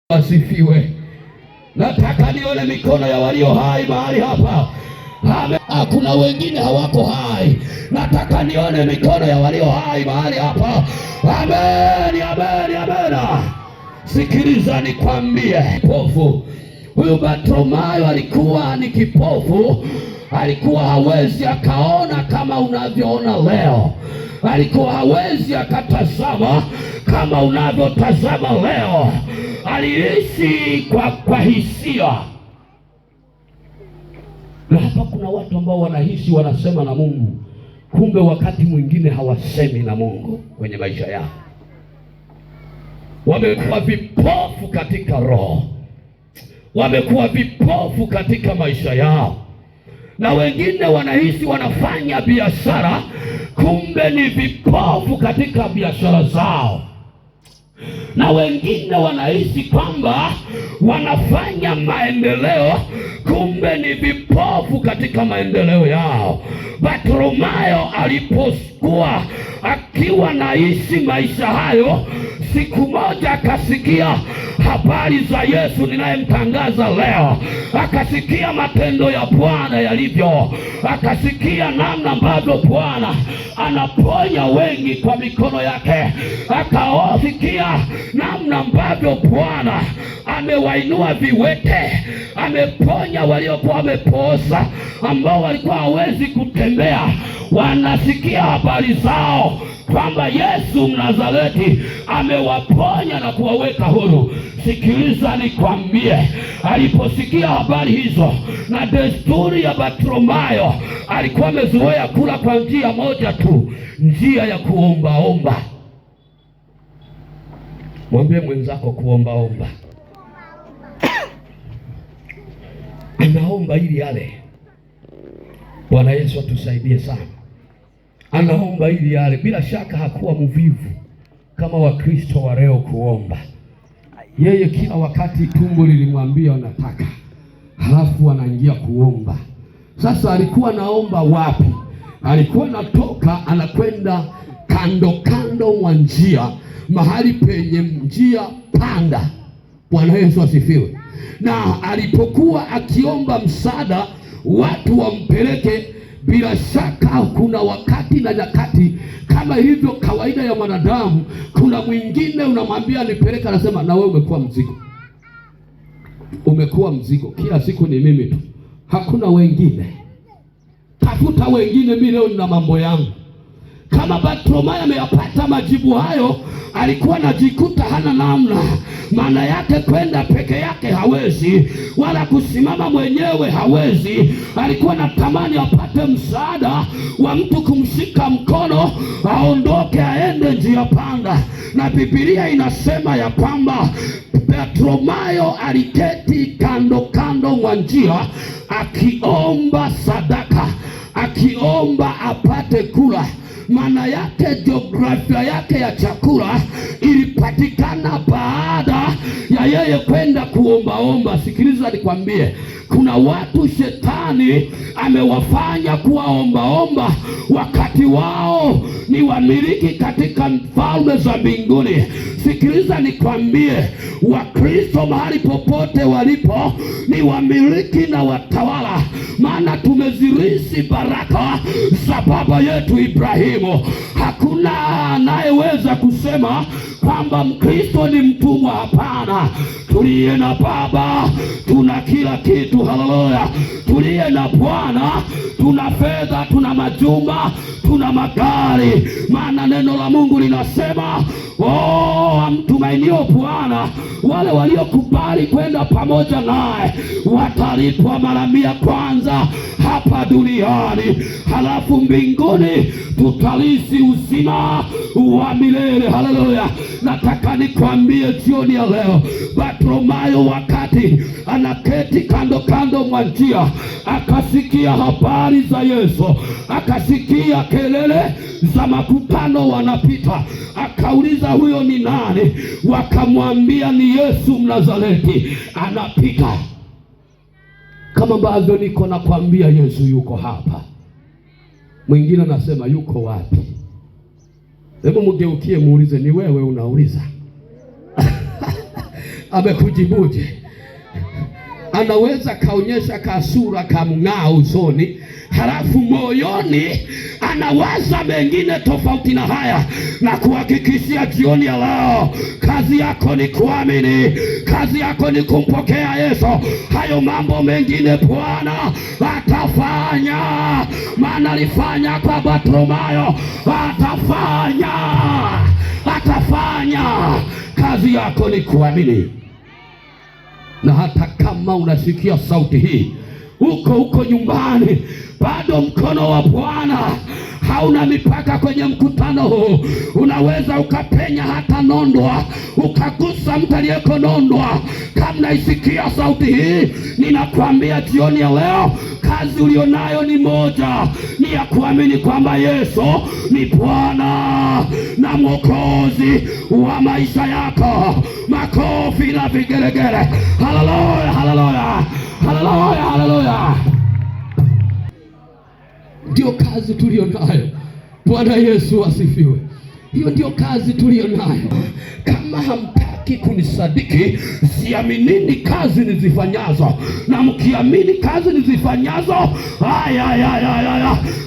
Asifiwe. Nataka nione mikono ya walio hai mahali hapa. Amen. Kuna wengine hawako hai. Nataka nione mikono ya walio hai mahali hapa. Amen, amen, amen. Sikiliza nikwambie, kipofu huyu Bartimayo alikuwa ni kipofu. Alikuwa hawezi akaona kama unavyoona leo. Alikuwa hawezi akatazama kama unavyotazama leo. Aliishi kwa hisia. Na hapa kuna watu ambao wanahisi wanasema na Mungu, kumbe wakati mwingine hawasemi na Mungu kwenye maisha yao. Wamekuwa vipofu katika roho, wamekuwa vipofu katika maisha yao. Na wengine wanahisi wanafanya biashara, kumbe ni vipofu katika biashara zao. Na wengine wanahisi kwamba wanafanya maendeleo, kumbe ni vipofu katika maendeleo yao. Bartimayo alipokuwa akiwa naishi maisha hayo, siku moja akasikia habari za Yesu ninayemtangaza leo. Akasikia matendo ya Bwana yalivyo, akasikia namna ambavyo Bwana anaponya wengi kwa mikono yake, akasikia namna ambavyo Bwana amewainua viwete, ameponya waliokuwa wamepooza, ambao walikuwa hawezi kutembea. Wanasikia habari zao kwamba Yesu Mnazareti amewaponya na kuwaweka huru. Sikiliza nikwambie, aliposikia habari hizo, na desturi ya Bartimayo, alikuwa amezoea kula kwa njia moja tu, njia ya kuombaomba. Mwambie mwenzako kuombaomba. Anaomba ili yale. Bwana Yesu atusaidie sana. Anaomba ili yale. Bila shaka hakuwa mvivu kama Wakristo wa leo kuomba. Yeye kila wakati tumbo lilimwambia anataka, halafu anaingia kuomba. Sasa alikuwa naomba wapi? Alikuwa natoka anakwenda kando kando mwa njia, mahali penye njia panda. Bwana Yesu asifiwe. Na alipokuwa akiomba msaada watu wampeleke, bila shaka kuna wakati na nyakati kama ilivyo kawaida ya mwanadamu. Kuna mwingine unamwambia nipeleke, anasema na wewe umekuwa mzigo. Umekuwa mzigo, kila siku ni mimi tu, hakuna wengine. Tafuta wengine, mimi leo nina mambo yangu. Kama Bartimayo ameyapata majibu hayo, alikuwa anajikuta hana namna. Maana yake kwenda peke yake hawezi, wala kusimama mwenyewe hawezi. Alikuwa anatamani apate msaada wa mtu kumshika mkono, aondoke aende njia panda. Na Biblia inasema ya kwamba Bartimayo aliketi kando kando mwa njia, akiomba sadaka, akiomba apate kula. Maana yake jiografia yake ya chakula ilipatikana baada ya yeye kwenda kuombaomba. Sikiliza nikwambie, kuna watu shetani amewafanya kuwaombaomba, wakati wao ni wamiliki katika falme za mbinguni. Sikiliza nikwambie, Wakristo mahali popote walipo ni wamiliki na watawala, maana tumezirisi baraka za baba yetu Ibrahimu. Hakuna anayeweza kusema kwamba Mkristo ni mtumwa. Hapana, tuliye na baba tuna kila kitu. Haleluya! Tuliye na Bwana tuna fedha, tuna majumba, tuna magari. Maana neno la Mungu linasema, amtumainio Bwana, wale waliokubali kwenda pamoja naye watalipwa mara 100 kwanza hapa duniani, halafu mbinguni tutalisi uzima wa milele. Haleluya! Nataka nikwambie jioni ya leo, Bartimayo wakati anaketi kando kando mwa njia, akasikia habari za Yesu, akasikia kelele za makutano wanapita. Akauliza, huyo ni nani? Wakamwambia ni Yesu Mnazareti anapita. Kama ambavyo niko nakwambia, Yesu yuko hapa. Mwingine anasema yuko wapi? Hebu mgeukie muulize, ni wewe unauliza? amekujibuje. Anaweza kaonyesha kasura kamng'aa usoni, halafu moyoni anawaza mengine tofauti na haya. Na kuhakikishia jioni ya leo, kazi yako ni kuamini, kazi yako ni kumpokea Yesu. Hayo mambo mengine Bwana atafanya, maana alifanya kwa Bartimayo, atafanya. Kazi yako ni kuamini. Na hata kama unasikia sauti hii uko nyumbani, bado mkono wa Bwana hauna mipaka kwenye mkutano huu. Unaweza ukapenya hata Nondwa, ukagusa mtu aliyeko Nondwa. Kama naisikia sauti hii, ninakwambia jioni ya leo, kazi ulionayo ni moja, ni ya kuamini kwamba Yesu ni Bwana na Mwokozi wa maisha yako. Makofi na vigelegele. Haleluya, haleluya, haleluya, haleluya. Ndio kazi tulio nayo. Bwana Yesu asifiwe. Hiyo ndio kazi tulio nayo. Kama hamtaki kunisadiki, siaminini kazi nizifanyazo, na mkiamini kazi nizifanyazo,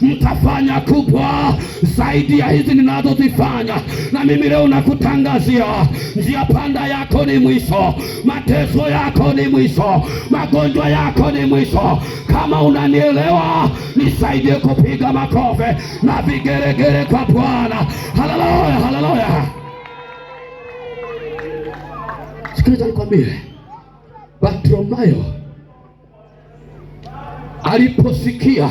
mtafanya kubwa zaidi ya hizi ninazozifanya. Na mimi leo nakutangazia, njia panda yako ni mwisho, mateso yako ni mwisho, magonjwa yako ni mwisho. Kama unanielewa, nisaidie kupiga makofi na vigelegele kwa Bwana. Haleluya, haleluya. Sikiliza nikwambie, Bartimayo aliposikia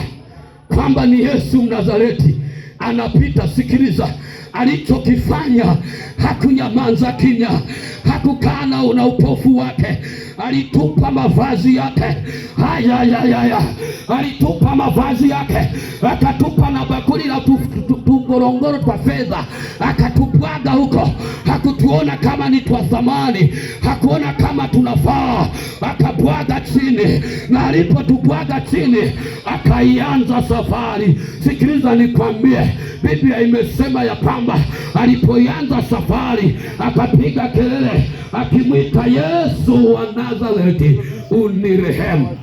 kwamba ni Yesu Mnazareti anapita, sikiliza alichokifanya. Hakunyamaza kimya, hakukana una upofu wake. Alitupa mavazi yake, alitupa mavazi yake, akatupa na bakuli la tungorongoro twa fedha, akatupwaga huko. Hakutuona kama ni twa thamani, hakuona kama tunafaa, akabwaga chini. Na alipotubwaga chini, akaianza safari. Sikiliza nikwambie, Biblia imesema ya kwamba alipoianza safari, akapiga kelele akimwita Yesu wa Nazareti, unirehemu.